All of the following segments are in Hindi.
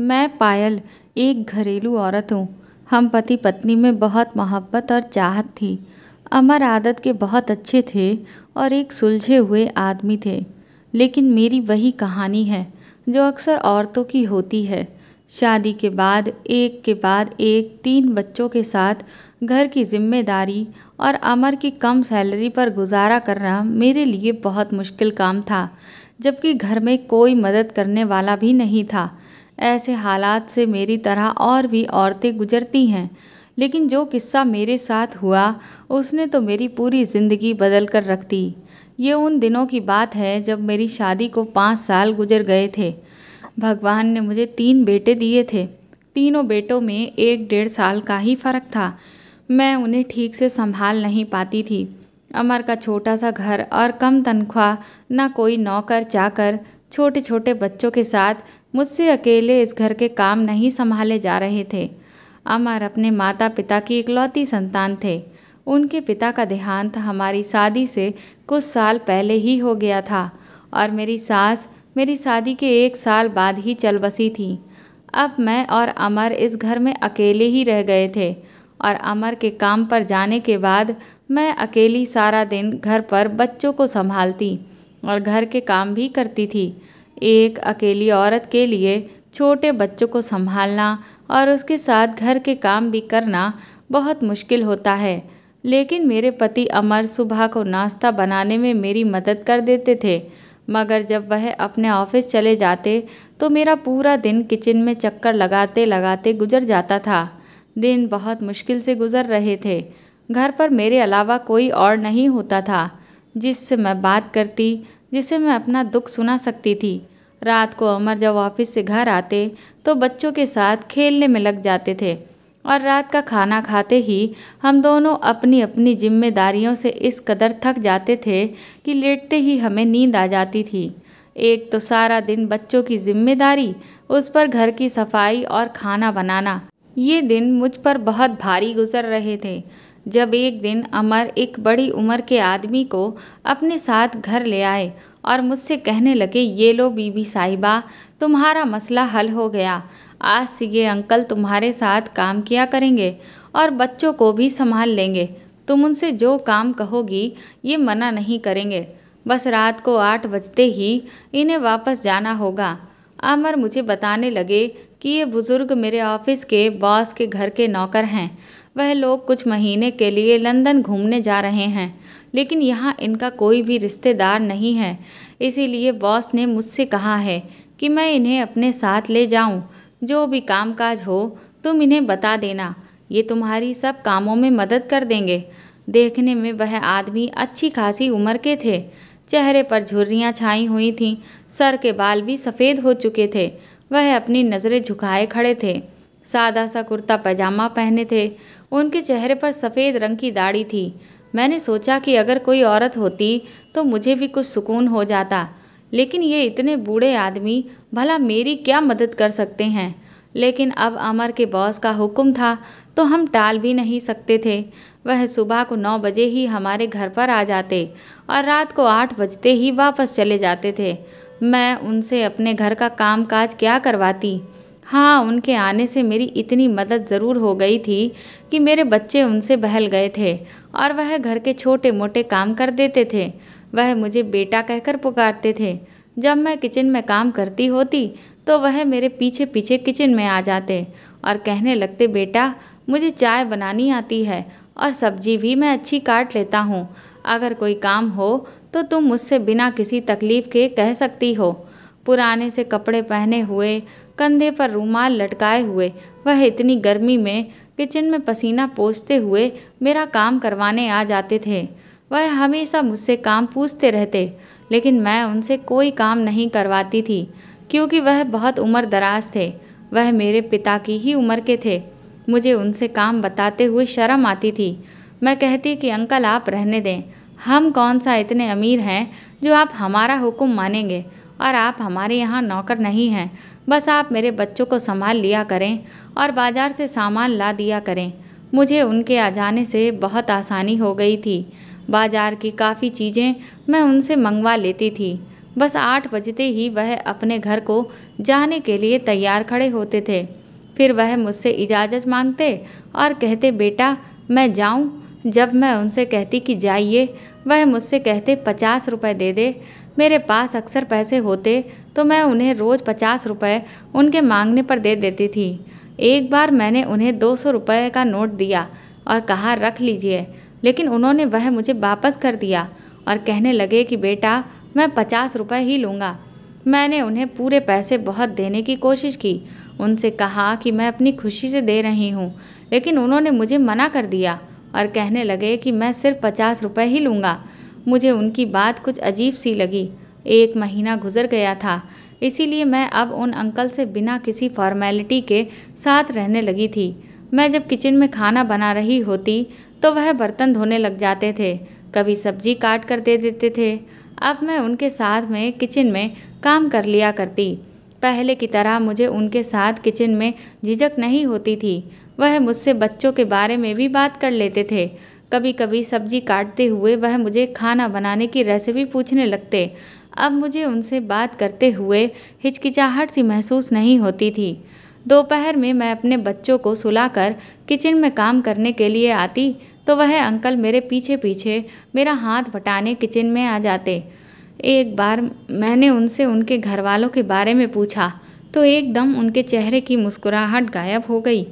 मैं पायल एक घरेलू औरत हूँ। हम पति पत्नी में बहुत मोहब्बत और चाहत थी। अमर आदत के बहुत अच्छे थे और एक सुलझे हुए आदमी थे। लेकिन मेरी वही कहानी है जो अक्सर औरतों की होती है। शादी के बाद एक 3 बच्चों के साथ घर की जिम्मेदारी और अमर की कम सैलरी पर गुजारा करना मेरे लिए बहुत मुश्किल काम था, जबकि घर में कोई मदद करने वाला भी नहीं था। ऐसे हालात से मेरी तरह और भी औरतें गुजरती हैं, लेकिन जो किस्सा मेरे साथ हुआ उसने तो मेरी पूरी ज़िंदगी बदल कर रख दी। ये उन दिनों की बात है जब मेरी शादी को 5 साल गुजर गए थे। भगवान ने मुझे 3 बेटे दिए थे। तीनों बेटों में 1-1.5 साल का ही फ़र्क था। मैं उन्हें ठीक से संभाल नहीं पाती थी। अमर का छोटा सा घर और कम तनख्वाह, ना कोई नौकर चाकर, छोटे छोटे बच्चों के साथ मुझसे अकेले इस घर के काम नहीं संभाले जा रहे थे। अमर अपने माता पिता की इकलौती संतान थे। उनके पिता का देहांत हमारी शादी से कुछ साल पहले ही हो गया था और मेरी सास मेरी शादी के 1 साल बाद ही चल बसी थी। अब मैं और अमर इस घर में अकेले ही रह गए थे और अमर के काम पर जाने के बाद मैं अकेली सारा दिन घर पर बच्चों को संभालती और घर के काम भी करती थी। एक अकेली औरत के लिए छोटे बच्चों को संभालना और उसके साथ घर के काम भी करना बहुत मुश्किल होता है। लेकिन मेरे पति अमर सुबह को नाश्ता बनाने में मेरी मदद कर देते थे, मगर जब वह अपने ऑफिस चले जाते तो मेरा पूरा दिन किचन में चक्कर लगाते लगाते गुजर जाता था। दिन बहुत मुश्किल से गुजर रहे थे। घर पर मेरे अलावा कोई और नहीं होता था जिससे मैं बात करती, जिसे मैं अपना दुख सुना सकती थी। रात को अमर जब ऑफिस से घर आते तो बच्चों के साथ खेलने में लग जाते थे और रात का खाना खाते ही हम दोनों अपनी अपनी जिम्मेदारियों से इस कदर थक जाते थे कि लेटते ही हमें नींद आ जाती थी। एक तो सारा दिन बच्चों की जिम्मेदारी, उस पर घर की सफाई और खाना बनाना, ये दिन मुझ पर बहुत भारी गुजर रहे थे। जब एक दिन अमर एक बड़ी उम्र के आदमी को अपने साथ घर ले आए और मुझसे कहने लगे, ये लो बीबी साहिबा, तुम्हारा मसला हल हो गया। आज से ये अंकल तुम्हारे साथ काम किया करेंगे और बच्चों को भी संभाल लेंगे। तुम उनसे जो काम कहोगी ये मना नहीं करेंगे। बस रात को 8 बजते ही इन्हें वापस जाना होगा। अमर मुझे बताने लगे कि ये बुज़ुर्ग मेरे ऑफिस के बॉस के घर के नौकर हैं। वह लोग कुछ महीने के लिए लंदन घूमने जा रहे हैं, लेकिन यहाँ इनका कोई भी रिश्तेदार नहीं है। इसीलिए बॉस ने मुझसे कहा है कि मैं इन्हें अपने साथ ले जाऊँ। जो भी कामकाज हो तुम इन्हें बता देना, ये तुम्हारी सब कामों में मदद कर देंगे। देखने में वह आदमी अच्छी खासी उम्र के थे। चेहरे पर झुर्रियाँ छाई हुई थीं, सर के बाल भी सफ़ेद हो चुके थे। वह अपनी नज़रें झुकाए खड़े थे। सादा सा कुर्ता पैजामा पहने थे। उनके चेहरे पर सफ़ेद रंग की दाढ़ी थी। मैंने सोचा कि अगर कोई औरत होती तो मुझे भी कुछ सुकून हो जाता, लेकिन ये इतने बूढ़े आदमी भला मेरी क्या मदद कर सकते हैं। लेकिन अब अमर के बॉस का हुक्म था तो हम टाल भी नहीं सकते थे। वह सुबह को 9 बजे ही हमारे घर पर आ जाते और रात को 8 बजते ही वापस चले जाते थे। मैं उनसे अपने घर का कामकाज क्या करवाती। हाँ, उनके आने से मेरी इतनी मदद ज़रूर हो गई थी कि मेरे बच्चे उनसे बहल गए थे और वह घर के छोटे मोटे काम कर देते थे। वह मुझे बेटा कहकर पुकारते थे। जब मैं किचन में काम करती होती तो वह मेरे पीछे पीछे किचन में आ जाते और कहने लगते, बेटा मुझे चाय बनानी आती है और सब्जी भी मैं अच्छी काट लेता हूँ। अगर कोई काम हो तो तुम मुझसे बिना किसी तकलीफ़ के कह सकती हो। पुराने से कपड़े पहने हुए, कंधे पर रुमाल लटकाए हुए, वह इतनी गर्मी में किचन में पसीना पोंछते हुए मेरा काम करवाने आ जाते थे। वह हमेशा मुझसे काम पूछते रहते, लेकिन मैं उनसे कोई काम नहीं करवाती थी क्योंकि वह बहुत उम्र दराज थे। वह मेरे पिता की ही उम्र के थे। मुझे उनसे काम बताते हुए शर्म आती थी। मैं कहती कि अंकल आप रहने दें, हम कौन सा इतने अमीर हैं जो आप हमारा हुक्म मानेंगे, और आप हमारे यहाँ नौकर नहीं हैं। बस आप मेरे बच्चों को संभाल लिया करें और बाज़ार से सामान ला दिया करें। मुझे उनके आ जाने से बहुत आसानी हो गई थी। बाज़ार की काफ़ी चीज़ें मैं उनसे मंगवा लेती थी। बस 8 बजते ही वह अपने घर को जाने के लिए तैयार खड़े होते थे। फिर वह मुझसे इजाज़त मांगते और कहते, बेटा मैं जाऊं? जब मैं उनसे कहती कि जाइए, वह मुझसे कहते 50 रुपये दे दे। मेरे पास अक्सर पैसे होते तो मैं उन्हें रोज़ 50 रुपये उनके मांगने पर दे देती थी। एक बार मैंने उन्हें 200 रुपये का नोट दिया और कहा रख लीजिए, लेकिन उन्होंने वह मुझे वापस कर दिया और कहने लगे कि बेटा मैं 50 रुपये ही लूँगा। मैंने उन्हें पूरे पैसे बहुत देने की कोशिश की, उनसे कहा कि मैं अपनी खुशी से दे रही हूँ, लेकिन उन्होंने मुझे मना कर दिया और कहने लगे कि मैं सिर्फ 50 रुपये ही लूँगा। मुझे उनकी बात कुछ अजीब सी लगी। 1 महीना गुजर गया था, इसीलिए मैं अब उन अंकल से बिना किसी फॉर्मेलिटी के साथ रहने लगी थी। मैं जब किचन में खाना बना रही होती तो वह बर्तन धोने लग जाते थे, कभी सब्जी काट कर दे देते थे। अब मैं उनके साथ में किचन में काम कर लिया करती। पहले की तरह मुझे उनके साथ किचन में झिझक नहीं होती थी। वह मुझसे बच्चों के बारे में भी बात कर लेते थे। कभी कभी सब्जी काटते हुए वह मुझे खाना बनाने की रेसिपी पूछने लगते। अब मुझे उनसे बात करते हुए हिचकिचाहट सी महसूस नहीं होती थी। दोपहर में मैं अपने बच्चों को सुलाकर किचन में काम करने के लिए आती तो वह अंकल मेरे पीछे पीछे मेरा हाथ बटाने किचन में आ जाते। एक बार मैंने उनसे उनके घर वालों के बारे में पूछा तो एकदम उनके चेहरे की मुस्कुराहट गायब हो गई।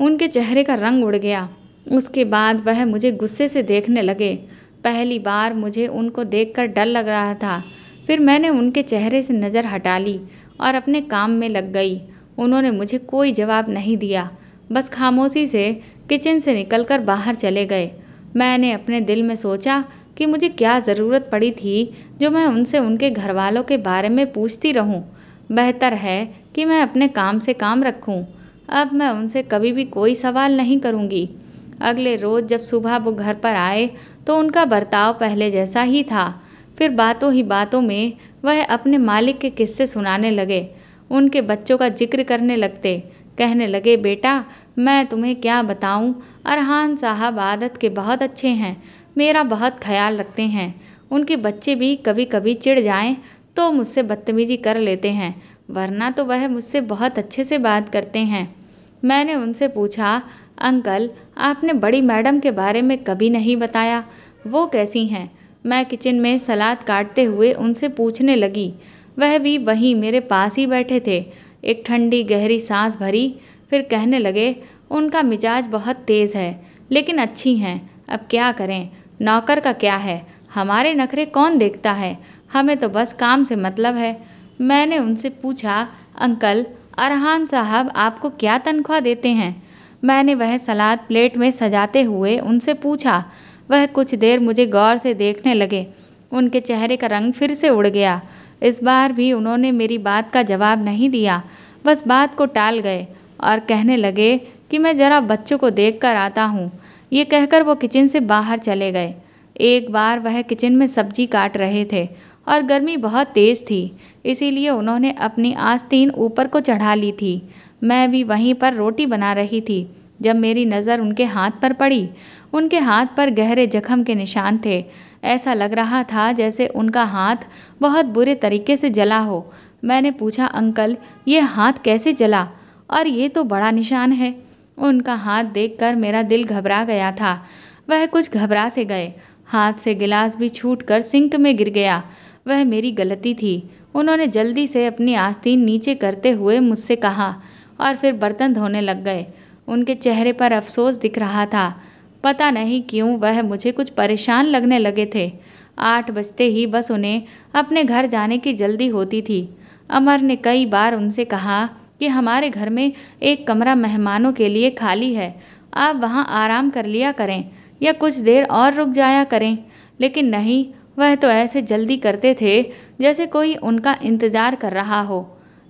उनके चेहरे का रंग उड़ गया। उसके बाद वह मुझे गुस्से से देखने लगे। पहली बार मुझे उनको देखकर डर लग रहा था। फिर मैंने उनके चेहरे से नज़र हटा ली और अपने काम में लग गई। उन्होंने मुझे कोई जवाब नहीं दिया, बस खामोशी से किचन से निकलकर बाहर चले गए। मैंने अपने दिल में सोचा कि मुझे क्या ज़रूरत पड़ी थी जो मैं उनसे उनके घर वालों के बारे में पूछती रहूं। बेहतर है कि मैं अपने काम से काम रखूं। अब मैं उनसे कभी भी कोई सवाल नहीं करूंगी। अगले रोज़ जब सुबह वो घर पर आए तो उनका बर्ताव पहले जैसा ही था। फिर बातों ही बातों में वह अपने मालिक के किस्से सुनाने लगे। उनके बच्चों का जिक्र करने लगते। कहने लगे, बेटा मैं तुम्हें क्या बताऊं, अरहान साहब आदत के बहुत अच्छे हैं, मेरा बहुत ख्याल रखते हैं। उनके बच्चे भी कभी कभी चिढ़ जाएं तो मुझसे बदतमीजी कर लेते हैं, वरना तो वह मुझसे बहुत अच्छे से बात करते हैं। मैंने उनसे पूछा, अंकल आपने बड़ी मैडम के बारे में कभी नहीं बताया, वो कैसी हैं? मैं किचन में सलाद काटते हुए उनसे पूछने लगी। वह भी वहीं मेरे पास ही बैठे थे। एक ठंडी गहरी सांस भरी, फिर कहने लगे, उनका मिजाज बहुत तेज़ है, लेकिन अच्छी हैं। अब क्या करें, नौकर का क्या है, हमारे नखरे कौन देखता है, हमें तो बस काम से मतलब है। मैंने उनसे पूछा, अंकल अरहान साहब आपको क्या तनख्वाह देते हैं? मैंने वह सलाद प्लेट में सजाते हुए उनसे पूछा। वह कुछ देर मुझे गौर से देखने लगे। उनके चेहरे का रंग फिर से उड़ गया। इस बार भी उन्होंने मेरी बात का जवाब नहीं दिया, बस बात को टाल गए और कहने लगे कि मैं ज़रा बच्चों को देख कर आता हूँ। ये कहकर वो किचन से बाहर चले गए। एक बार वह किचन में सब्जी काट रहे थे और गर्मी बहुत तेज़ थी, इसीलिए उन्होंने अपनी आस्तीन ऊपर को चढ़ा ली थी। मैं भी वहीं पर रोटी बना रही थी जब मेरी नज़र उनके हाथ पर पड़ी। उनके हाथ पर गहरे जख्म के निशान थे। ऐसा लग रहा था जैसे उनका हाथ बहुत बुरे तरीके से जला हो। मैंने पूछा, अंकल ये हाथ कैसे जला? और ये तो बड़ा निशान है। उनका हाथ देखकर मेरा दिल घबरा गया था। वह कुछ घबरा से गए। हाथ से गिलास भी छूटकर सिंक में गिर गया। वह मेरी गलती थी। उन्होंने जल्दी से अपनी आस्तीन नीचे करते हुए मुझसे कहा और फिर बर्तन धोने लग गए। उनके चेहरे पर अफसोस दिख रहा था। पता नहीं क्यों वह मुझे कुछ परेशान लगने लगे थे। 8 बजते ही बस उन्हें अपने घर जाने की जल्दी होती थी। अमर ने कई बार उनसे कहा कि हमारे घर में एक कमरा मेहमानों के लिए खाली है, आप वहाँ आराम कर लिया करें या कुछ देर और रुक जाया करें, लेकिन नहीं, वह तो ऐसे जल्दी करते थे जैसे कोई उनका इंतज़ार कर रहा हो।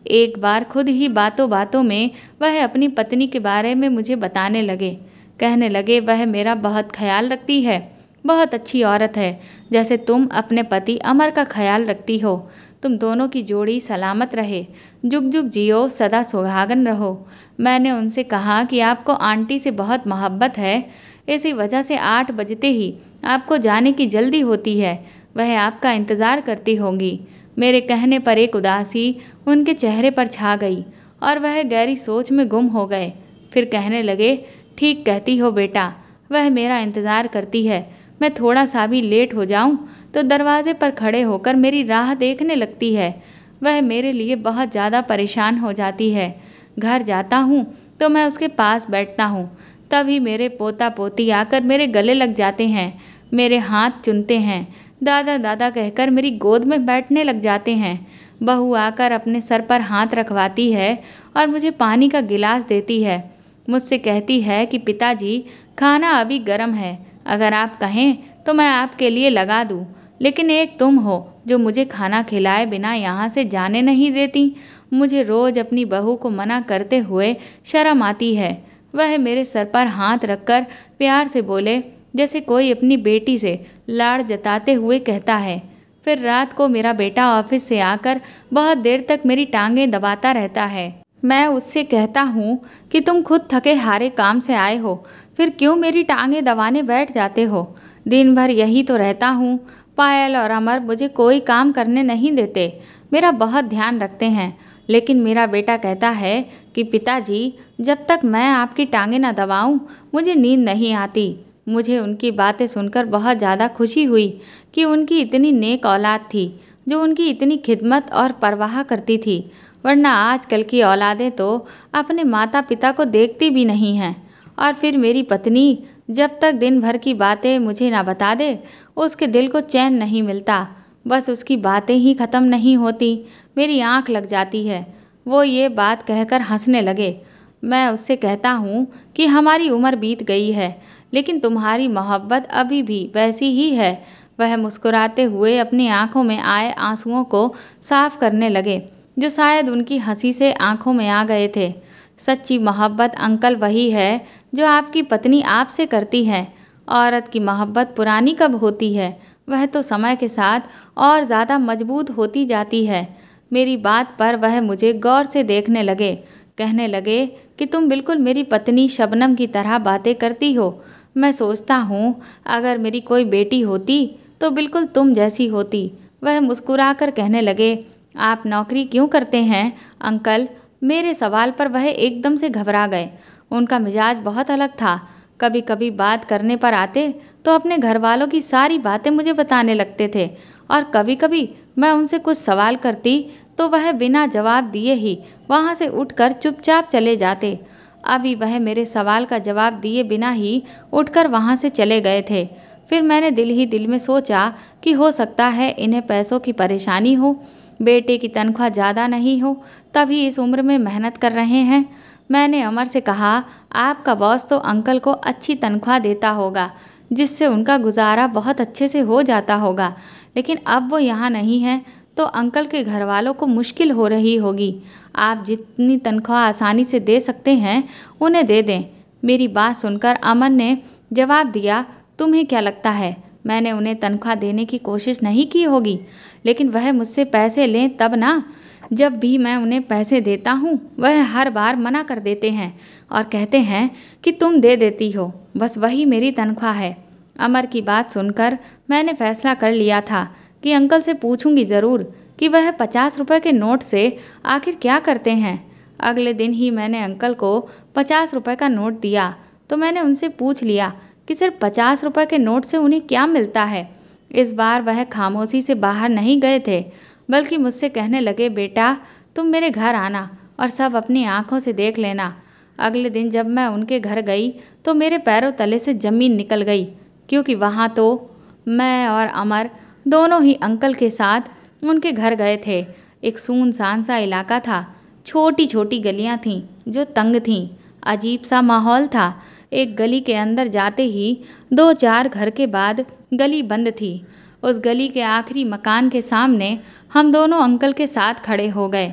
एक बार खुद ही बातों बातों में वह अपनी पत्नी के बारे में मुझे बताने लगे। कहने लगे, वह मेरा बहुत ख्याल रखती है, बहुत अच्छी औरत है, जैसे तुम अपने पति अमर का ख्याल रखती हो। तुम दोनों की जोड़ी सलामत रहे, जुग जुग जियो, सदा सुहागन रहो। मैंने उनसे कहा कि आपको आंटी से बहुत मोहब्बत है, इसी वजह से 8 बजते ही आपको जाने की जल्दी होती है, वह आपका इंतज़ार करती होंगी। मेरे कहने पर एक उदासी उनके चेहरे पर छा गई और वह गहरी सोच में गुम हो गए। फिर कहने लगे, ठीक कहती हो बेटा, वह मेरा इंतज़ार करती है। मैं थोड़ा सा भी लेट हो जाऊं तो दरवाजे पर खड़े होकर मेरी राह देखने लगती है। वह मेरे लिए बहुत ज़्यादा परेशान हो जाती है। घर जाता हूँ तो मैं उसके पास बैठता हूँ, तभी मेरे पोता पोती आकर मेरे गले लग जाते हैं, मेरे हाथ चूमते हैं, दादा दादा कहकर मेरी गोद में बैठने लग जाते हैं। बहू आकर अपने सर पर हाथ रखवाती है और मुझे पानी का गिलास देती है। मुझसे कहती है कि पिताजी, खाना अभी गर्म है, अगर आप कहें तो मैं आपके लिए लगा दूं। लेकिन एक तुम हो जो मुझे खाना खिलाए बिना यहाँ से जाने नहीं देती। मुझे रोज़ अपनी बहू को मना करते हुए शर्म आती है। वह मेरे सर पर हाथ रखकर प्यार से बोले, जैसे कोई अपनी बेटी से लाड़ जताते हुए कहता है। फिर रात को मेरा बेटा ऑफिस से आकर बहुत देर तक मेरी टांगें दबाता रहता है। मैं उससे कहता हूँ कि तुम खुद थके हारे काम से आए हो, फिर क्यों मेरी टांगें दबाने बैठ जाते हो। दिन भर यही तो रहता हूँ। पायल और अमर मुझे कोई काम करने नहीं देते, मेरा बहुत ध्यान रखते हैं। लेकिन मेरा बेटा कहता है कि पिताजी, जब तक मैं आपकी टांगें न दबाऊं मुझे नींद नहीं आती। मुझे उनकी बातें सुनकर बहुत ज़्यादा खुशी हुई कि उनकी इतनी नेक औलाद थी जो उनकी इतनी खिदमत और परवाह करती थी, वरना आजकल की औलादें तो अपने माता पिता को देखती भी नहीं हैं। और फिर मेरी पत्नी जब तक दिन भर की बातें मुझे ना बता दे उसके दिल को चैन नहीं मिलता। बस उसकी बातें ही ख़त्म नहीं होती, मेरी आंख लग जाती है। वो ये बात कहकर हंसने लगे। मैं उससे कहता हूँ कि हमारी उम्र बीत गई है, लेकिन तुम्हारी मोहब्बत अभी भी वैसी ही है। वह मुस्कुराते हुए अपनी आंखों में आए आंसुओं को साफ करने लगे, जो शायद उनकी हंसी से आंखों में आ गए थे। सच्ची मोहब्बत अंकल वही है जो आपकी पत्नी आपसे करती है। औरत की मोहब्बत पुरानी कब होती है, वह तो समय के साथ और ज़्यादा मजबूत होती जाती है। मेरी बात पर वह मुझे गौर से देखने लगे। कहने लगे कि तुम बिल्कुल मेरी पत्नी शबनम की तरह बातें करती हो। मैं सोचता हूँ अगर मेरी कोई बेटी होती तो बिल्कुल तुम जैसी होती। वह मुस्कुराकर कहने लगे, आप नौकरी क्यों करते हैं अंकल। मेरे सवाल पर वह एकदम से घबरा गए। उनका मिजाज बहुत अलग था। कभी कभी बात करने पर आते तो अपने घर वालों की सारी बातें मुझे बताने लगते थे, और कभी कभी मैं उनसे कुछ सवाल करती तो वह बिना जवाब दिए ही वहाँ से उठकर चुपचाप चले जाते। अभी वह मेरे सवाल का जवाब दिए बिना ही उठकर वहाँ से चले गए थे। फिर मैंने दिल ही दिल में सोचा कि हो सकता है इन्हें पैसों की परेशानी हो, बेटे की तनख्वाह ज़्यादा नहीं हो, तभी इस उम्र में मेहनत कर रहे हैं। मैंने अमर से कहा, आपका बॉस तो अंकल को अच्छी तनख्वाह देता होगा, जिससे उनका गुजारा बहुत अच्छे से हो जाता होगा, लेकिन अब वो यहाँ नहीं है तो अंकल के घर वालों को मुश्किल हो रही होगी। आप जितनी तनख्वाह आसानी से दे सकते हैं उन्हें दे दें। मेरी बात सुनकर अमन ने जवाब दिया, तुम्हें क्या लगता है मैंने उन्हें तनख्वाह देने की कोशिश नहीं की होगी। लेकिन वह मुझसे पैसे लें तब ना। जब भी मैं उन्हें पैसे देता हूँ वह हर बार मना कर देते हैं और कहते हैं कि तुम दे देती हो, बस वही मेरी तनख्वाह है। अमर की बात सुनकर मैंने फैसला कर लिया था कि अंकल से पूछूंगी ज़रूर कि वह 50 रुपये के नोट से आखिर क्या करते हैं। अगले दिन ही मैंने अंकल को 50 रुपये का नोट दिया तो मैंने उनसे पूछ लिया कि सिर्फ 50 रुपये के नोट से उन्हें क्या मिलता है। इस बार वह खामोशी से बाहर नहीं गए थे, बल्कि मुझसे कहने लगे, बेटा तुम मेरे घर आना और सब अपनी आँखों से देख लेना। अगले दिन जब मैं उनके घर गई तो मेरे पैरों तले से ज़मीन निकल गई, क्योंकि वहाँ तो मैं और अमर दोनों ही अंकल के साथ उनके घर गए थे। एक सुनसान सा इलाका था, छोटी छोटी गलियाँ थीं जो तंग थीं, अजीब सा माहौल था। एक गली के अंदर जाते ही 2-4 घर के बाद गली बंद थी। उस गली के आखिरी मकान के सामने हम दोनों अंकल के साथ खड़े हो गए,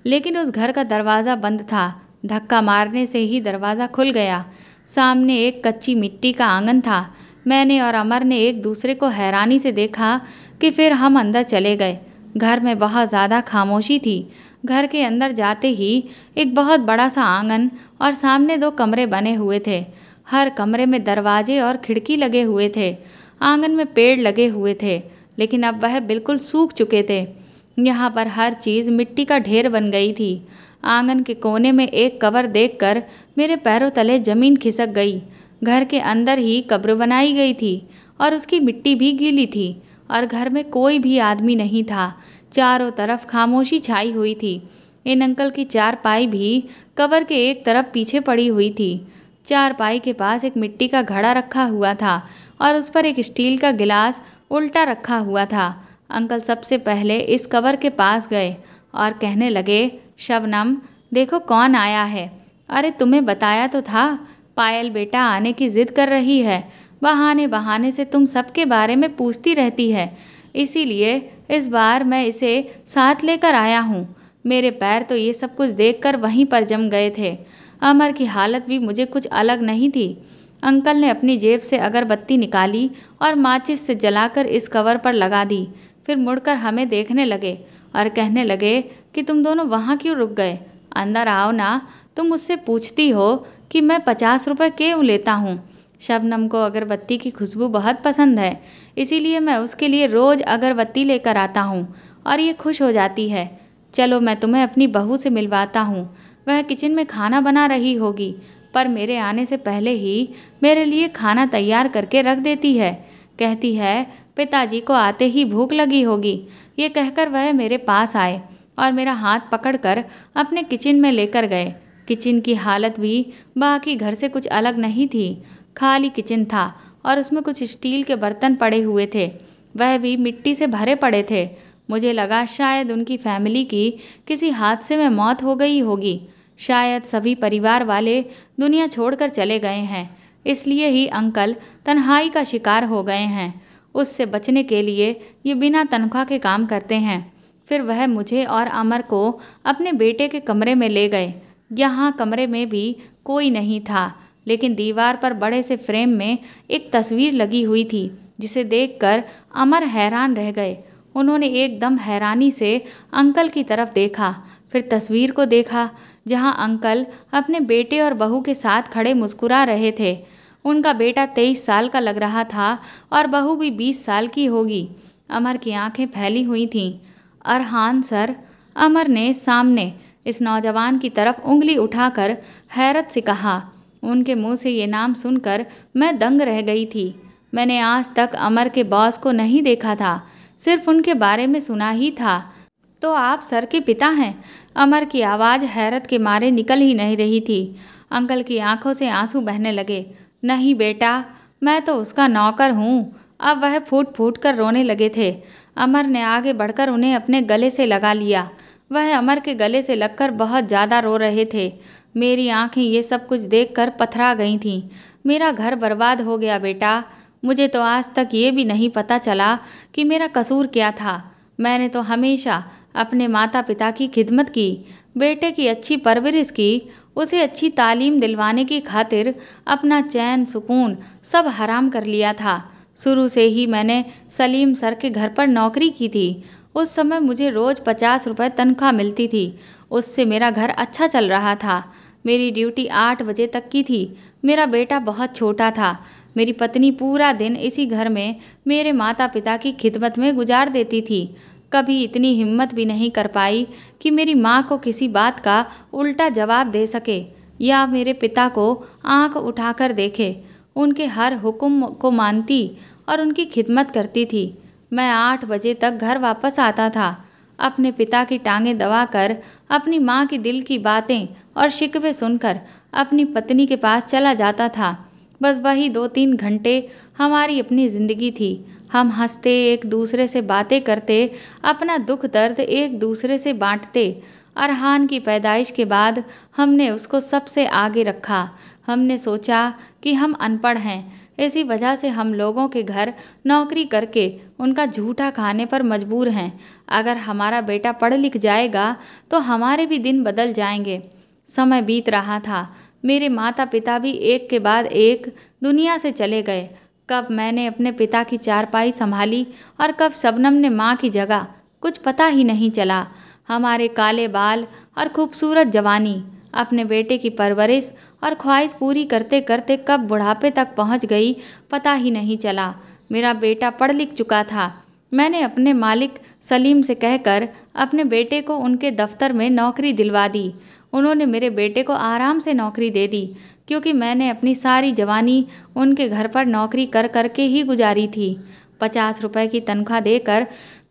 लेकिन उस घर का दरवाज़ा बंद था। धक्का मारने से ही दरवाज़ा खुल गया। सामने एक कच्ची मिट्टी का आंगन था। मैंने और अमर ने एक दूसरे को हैरानी से देखा कि फिर हम अंदर चले गए। घर में बहुत ज़्यादा खामोशी थी। घर के अंदर जाते ही एक बहुत बड़ा सा आंगन और सामने 2 कमरे बने हुए थे। हर कमरे में दरवाजे और खिड़की लगे हुए थे। आंगन में पेड़ लगे हुए थे, लेकिन अब वह बिल्कुल सूख चुके थे। यहाँ पर हर चीज़ मिट्टी का ढेर बन गई थी। आंगन के कोने में एक कब्र देखकर मेरे पैरों तले जमीन खिसक गई। घर के अंदर ही कब्र बनाई गई थी और उसकी मिट्टी भी गीली थी और घर में कोई भी आदमी नहीं था। चारों तरफ खामोशी छाई हुई थी। इन अंकल की चारपाई भी कब्र के एक तरफ पीछे पड़ी हुई थी। चारपाई के पास एक मिट्टी का घड़ा रखा हुआ था और उस पर एक स्टील का गिलास उल्टा रखा हुआ था। अंकल सबसे पहले इस कब्र के पास गए और कहने लगे, शबनम देखो कौन आया है। अरे तुम्हें बताया तो था, पायल बेटा आने की ज़िद कर रही है। बहाने बहाने से तुम सबके बारे में पूछती रहती है, इसीलिए इस बार मैं इसे साथ लेकर आया हूँ। मेरे पैर तो ये सब कुछ देखकर वहीं पर जम गए थे। अमर की हालत भी मुझे कुछ अलग नहीं थी। अंकल ने अपनी जेब से अगरबत्ती निकाली और माचिस से जलाकर इस कवर पर लगा दी। फिर मुड़कर हमें देखने लगे और कहने लगे कि तुम दोनों वहाँ क्यों रुक गए, अंदर आओ ना। तुम मुझसे पूछती हो कि मैं 50 रुपये क्यों लेता हूँ। शबनम को अगरबत्ती की खुशबू बहुत पसंद है, इसीलिए मैं उसके लिए रोज़ अगरबत्ती लेकर आता हूँ और ये खुश हो जाती है। चलो मैं तुम्हें अपनी बहू से मिलवाता हूँ। वह किचन में खाना बना रही होगी, पर मेरे आने से पहले ही मेरे लिए खाना तैयार करके रख देती है। कहती है पिताजी को आते ही भूख लगी होगी। ये कहकर वह मेरे पास आए और मेरा हाथ पकड़कर अपने किचन में लेकर गए। किचन की हालत भी बाकी घर से कुछ अलग नहीं थी। खाली किचन था और उसमें कुछ स्टील के बर्तन पड़े हुए थे, वह भी मिट्टी से भरे पड़े थे। मुझे लगा शायद उनकी फैमिली की किसी हादसे में मौत हो गई होगी। शायद सभी परिवार वाले दुनिया छोड़कर चले गए हैं, इसलिए ही अंकल तन्हाई का शिकार हो गए हैं। उससे बचने के लिए ये बिना तनख्वाह के काम करते हैं। फिर वह मुझे और अमर को अपने बेटे के कमरे में ले गए। यहाँ कमरे में भी कोई नहीं था, लेकिन दीवार पर बड़े से फ्रेम में एक तस्वीर लगी हुई थी, जिसे देखकर अमर हैरान रह गए। उन्होंने एकदम हैरानी से अंकल की तरफ देखा, फिर तस्वीर को देखा जहाँ अंकल अपने बेटे और बहू के साथ खड़े मुस्कुरा रहे थे। उनका बेटा 23 साल का लग रहा था और बहू भी 20 साल की होगी। अमर की आंखें फैली हुई थीं। अरहान सर, अमर ने सामने इस नौजवान की तरफ उंगली उठाकर हैरत से कहा। उनके मुंह से ये नाम सुनकर मैं दंग रह गई थी। मैंने आज तक अमर के बॉस को नहीं देखा था, सिर्फ उनके बारे में सुना ही था। तो आप सर के पिता हैं? अमर की आवाज़ हैरत के मारे निकल ही नहीं रही थी। अंकल की आंखों से आंसू बहने लगे। नहीं बेटा, मैं तो उसका नौकर हूँ। अब वह फूट फूट कर रोने लगे थे। अमर ने आगे बढ़कर उन्हें अपने गले से लगा लिया। वह अमर के गले से लगकर बहुत ज़्यादा रो रहे थे। मेरी आंखें ये सब कुछ देखकर पथरा गई थीं। मेरा घर बर्बाद हो गया बेटा। मुझे तो आज तक ये भी नहीं पता चला कि मेरा कसूर क्या था। मैंने तो हमेशा अपने माता पिता की खिदमत की, बेटे की अच्छी परवरिश की, उसे अच्छी तालीम दिलवाने की खातिर अपना चैन सुकून सब हराम कर लिया था। शुरू से ही मैंने सलीम सर के घर पर नौकरी की थी। उस समय मुझे रोज़ 50 रुपये तनख्वाह मिलती थी। उससे मेरा घर अच्छा चल रहा था। मेरी ड्यूटी 8 बजे तक की थी। मेरा बेटा बहुत छोटा था। मेरी पत्नी पूरा दिन इसी घर में मेरे माता पिता की खिदमत में गुजार देती थी। कभी इतनी हिम्मत भी नहीं कर पाई कि मेरी माँ को किसी बात का उल्टा जवाब दे सके या मेरे पिता को आंख उठाकर देखे। उनके हर हुक्म को मानती और उनकी खिदमत करती थी। मैं 8 बजे तक घर वापस आता था। अपने पिता की टांगें दबाकर, अपनी माँ की दिल की बातें और शिकवे सुनकर अपनी पत्नी के पास चला जाता था। बस वही 2-3 घंटे हमारी अपनी ज़िंदगी थी। हम हंसते, एक दूसरे से बातें करते, अपना दुख दर्द एक दूसरे से बांटते। अरहान की पैदाइश के बाद हमने उसको सबसे आगे रखा। हमने सोचा कि हम अनपढ़ हैं, इसी वजह से हम लोगों के घर नौकरी करके उनका झूठा खाने पर मजबूर हैं। अगर हमारा बेटा पढ़ लिख जाएगा तो हमारे भी दिन बदल जाएंगे। समय बीत रहा था। मेरे माता पिता भी एक के बाद एक दुनिया से चले गए। कब मैंने अपने पिता की चारपाई संभाली और कब शबनम ने माँ की जगह, कुछ पता ही नहीं चला। हमारे काले बाल और खूबसूरत जवानी अपने बेटे की परवरिश और ख्वाहिश पूरी करते करते कब बुढ़ापे तक पहुँच गई, पता ही नहीं चला। मेरा बेटा पढ़ लिख चुका था। मैंने अपने मालिक सलीम से कहकर अपने बेटे को उनके दफ्तर में नौकरी दिलवा दी। उन्होंने मेरे बेटे को आराम से नौकरी दे दी, क्योंकि मैंने अपनी सारी जवानी उनके घर पर नौकरी कर कर के ही गुजारी थी। 50 रुपए की तनख्वाह देकर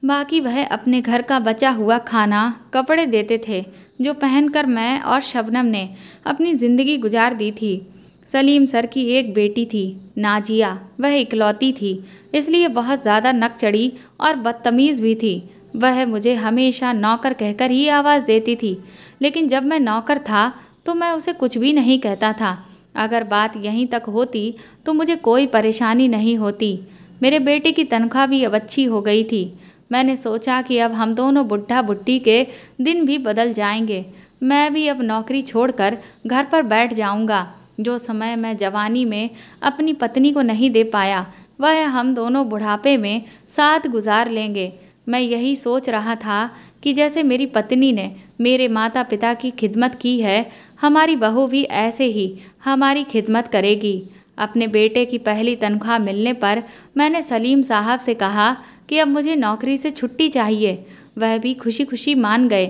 बाकी वह अपने घर का बचा हुआ खाना, कपड़े देते थे, जो पहनकर मैं और शबनम ने अपनी ज़िंदगी गुजार दी थी। सलीम सर की एक बेटी थी, नाजिया। वह इकलौती थी, इसलिए बहुत ज़्यादा नकचड़ी और बदतमीज़ भी थी। वह मुझे हमेशा नौकर कहकर ही आवाज़ देती थी, लेकिन जब मैं नौकर था तो मैं उसे कुछ भी नहीं कहता था। अगर बात यहीं तक होती तो मुझे कोई परेशानी नहीं होती। मेरे बेटे की तनख्वाह भी अब अच्छी हो गई थी। मैंने सोचा कि अब हम दोनों बुढ़ा बुढ़ी के दिन भी बदल जाएंगे। मैं भी अब नौकरी छोड़कर घर पर बैठ जाऊंगा। जो समय मैं जवानी में अपनी पत्नी को नहीं दे पाया, वह हम दोनों बुढ़ापे में साथ गुजार लेंगे। मैं यही सोच रहा था कि जैसे मेरी पत्नी ने मेरे माता पिता की खिदमत की है, हमारी बहू भी ऐसे ही हमारी खिदमत करेगी। अपने बेटे की पहली तनख्वाह मिलने पर मैंने सलीम साहब से कहा कि अब मुझे नौकरी से छुट्टी चाहिए। वह भी खुशी खुशी मान गए।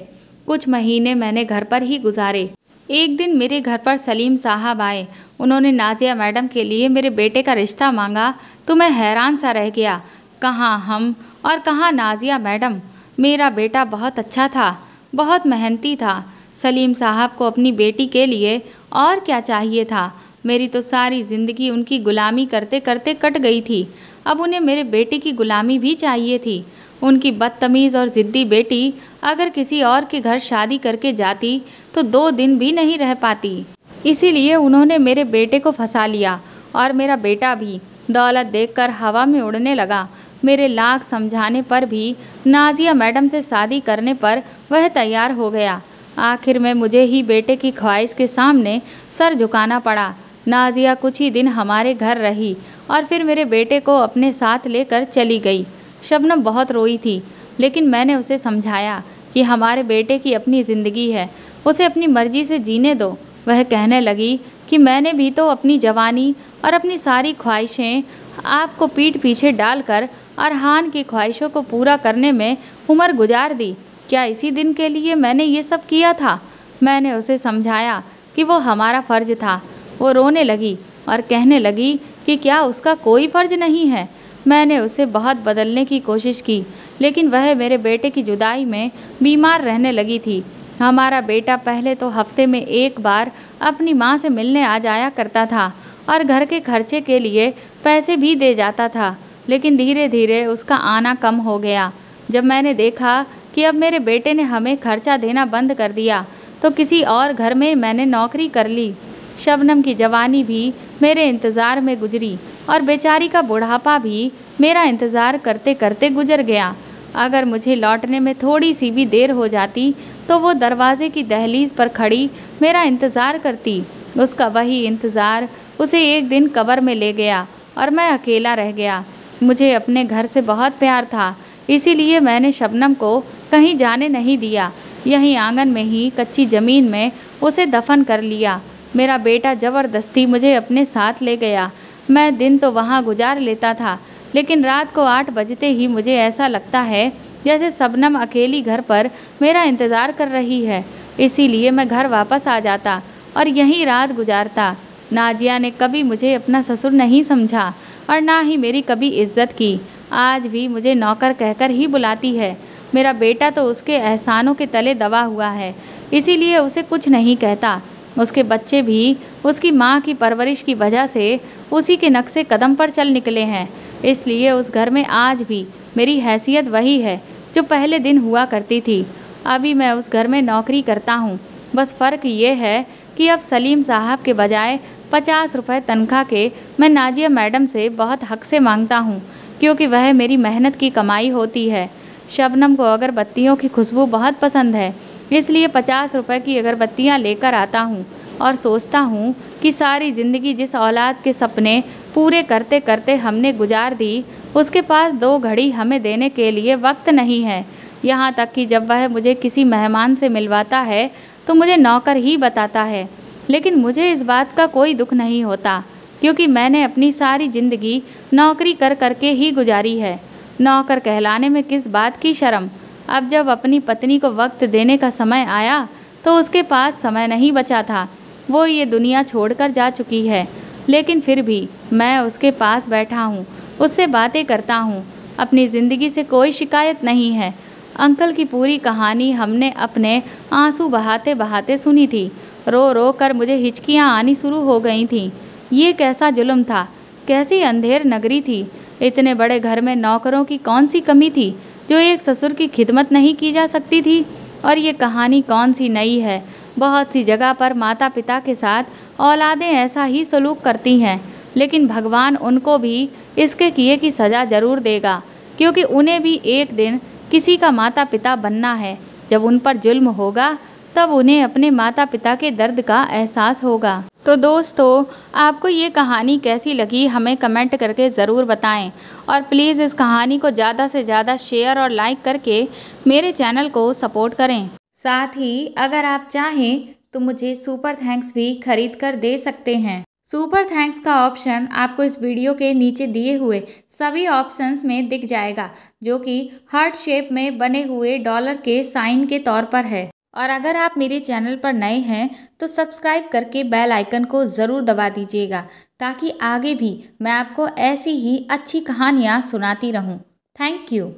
कुछ महीने मैंने घर पर ही गुजारे। एक दिन मेरे घर पर सलीम साहब आए। उन्होंने नाजिया मैडम के लिए मेरे बेटे का रिश्ता मांगा तो मैं हैरान सा रह गया। कहाँ हम और कहाँ नाजिया मैडम। मेरा बेटा बहुत अच्छा था, बहुत मेहनती था। सलीम साहब को अपनी बेटी के लिए और क्या चाहिए था। मेरी तो सारी ज़िंदगी उनकी गुलामी करते करते कट गई थी। अब उन्हें मेरे बेटे की गुलामी भी चाहिए थी। उनकी बदतमीज़ और ज़िद्दी बेटी अगर किसी और के घर शादी करके जाती तो 2 दिन भी नहीं रह पाती। इसीलिए उन्होंने मेरे बेटे को फंसा लिया और मेरा बेटा भी दौलत देखकर हवा में उड़ने लगा। मेरे लाख समझाने पर भी नाजिया मैडम से शादी करने पर वह तैयार हो गया। आखिर में मुझे ही बेटे की ख्वाहिश के सामने सर झुकाना पड़ा। नाजिया कुछ ही दिन हमारे घर रही और फिर मेरे बेटे को अपने साथ लेकर चली गई। शबनम बहुत रोई थी, लेकिन मैंने उसे समझाया कि हमारे बेटे की अपनी ज़िंदगी है, उसे अपनी मर्जी से जीने दो। वह कहने लगी कि मैंने भी तो अपनी जवानी और अपनी सारी ख्वाहिशें आपको पीठ पीछे डालकर अरहान की ख्वाहिशों को पूरा करने में उम्र गुजार दी। क्या इसी दिन के लिए मैंने ये सब किया था? मैंने उसे समझाया कि वो हमारा फ़र्ज था। वो रोने लगी और कहने लगी कि क्या उसका कोई फ़र्ज नहीं है। मैंने उसे बहुत बदलने की कोशिश की, लेकिन वह मेरे बेटे की जुदाई में बीमार रहने लगी थी। हमारा बेटा पहले तो हफ्ते में 1 बार अपनी माँ से मिलने आ जाया करता था और घर के खर्चे के लिए पैसे भी दे जाता था, लेकिन धीरे धीरे उसका आना कम हो गया। जब मैंने देखा कि अब मेरे बेटे ने हमें खर्चा देना बंद कर दिया तो किसी और घर में मैंने नौकरी कर ली। शबनम की जवानी भी मेरे इंतज़ार में गुजरी और बेचारी का बुढ़ापा भी मेरा इंतज़ार करते करते गुजर गया। अगर मुझे लौटने में थोड़ी सी भी देर हो जाती तो वो दरवाजे की दहलीज पर खड़ी मेरा इंतज़ार करती। उसका वही इंतज़ार उसे एक दिन कब्र में ले गया और मैं अकेला रह गया। मुझे अपने घर से बहुत प्यार था, इसीलिए मैंने शबनम को कहीं जाने नहीं दिया। यहीं आंगन में ही कच्ची ज़मीन में उसे दफन कर लिया। मेरा बेटा ज़बरदस्ती मुझे अपने साथ ले गया। मैं दिन तो वहाँ गुजार लेता था, लेकिन रात को 8 बजते ही मुझे ऐसा लगता है जैसे शबनम अकेली घर पर मेरा इंतज़ार कर रही है। इसीलिए मैं घर वापस आ जाता और यहीं रात गुजारता। नाजिया ने कभी मुझे अपना ससुर नहीं समझा और ना ही मेरी कभी इज्जत की। आज भी मुझे नौकर कहकर ही बुलाती है। मेरा बेटा तो उसके एहसानों के तले दबा हुआ है, इसीलिए उसे कुछ नहीं कहता। उसके बच्चे भी उसकी माँ की परवरिश की वजह से उसी के नक्शे कदम पर चल निकले हैं। इसलिए उस घर में आज भी मेरी हैसियत वही है जो पहले दिन हुआ करती थी। अभी मैं उस घर में नौकरी करता हूँ, बस फ़र्क ये है कि अब सलीम साहब के बजाय 50 रुपये तनख्वाह के मैं नाजिया मैडम से बहुत हक से मांगता हूँ, क्योंकि वह मेरी मेहनत की कमाई होती है। शबनम को अगरबत्तियों की खुशबू बहुत पसंद है, इसलिए 50 रुपये की अगरबत्तियाँ लेकर आता हूँ और सोचता हूँ कि सारी ज़िंदगी जिस औलाद के सपने पूरे करते करते हमने गुजार दी, उसके पास 2 घड़ी हमें देने के लिए वक्त नहीं है। यहाँ तक कि जब वह मुझे किसी मेहमान से मिलवाता है तो मुझे नौकर ही बताता है। लेकिन मुझे इस बात का कोई दुख नहीं होता, क्योंकि मैंने अपनी सारी ज़िंदगी नौकरी कर करके ही गुजारी है। नौकर कहलाने में किस बात की शर्म। अब जब अपनी पत्नी को वक्त देने का समय आया तो उसके पास समय नहीं बचा था। वो ये दुनिया छोड़कर जा चुकी है, लेकिन फिर भी मैं उसके पास बैठा हूँ, उससे बातें करता हूँ। अपनी ज़िंदगी से कोई शिकायत नहीं है। अंकल की पूरी कहानी हमने अपने आंसू बहाते बहाते सुनी थी। रो रो कर मुझे हिचकियाँ आनी शुरू हो गई थीं। ये कैसा जुल्म था, कैसी अंधेर नगरी थी। इतने बड़े घर में नौकरों की कौन सी कमी थी जो एक ससुर की खिदमत नहीं की जा सकती थी। और ये कहानी कौन सी नई है। बहुत सी जगह पर माता पिता के साथ औलादें ऐसा ही सलूक करती हैं, लेकिन भगवान उनको भी इसके किए की सज़ा ज़रूर देगा, क्योंकि उन्हें भी एक दिन किसी का माता पिता बनना है। जब उन पर जुल्म होगा तब उन्हें अपने माता पिता के दर्द का एहसास होगा। तो दोस्तों, आपको ये कहानी कैसी लगी हमें कमेंट करके ज़रूर बताएं, और प्लीज़ इस कहानी को ज़्यादा से ज़्यादा शेयर और लाइक करके मेरे चैनल को सपोर्ट करें। साथ ही अगर आप चाहें तो मुझे सुपर थैंक्स भी खरीद कर दे सकते हैं। सुपर थैंक्स का ऑप्शन आपको इस वीडियो के नीचे दिए हुए सभी ऑप्शंस में दिख जाएगा, जो कि हार्ट शेप में बने हुए डॉलर के साइन के तौर पर है। और अगर आप मेरे चैनल पर नए हैं तो सब्सक्राइब करके बेल आइकन को ज़रूर दबा दीजिएगा, ताकि आगे भी मैं आपको ऐसी ही अच्छी कहानियाँ सुनाती रहूँ। Thank you.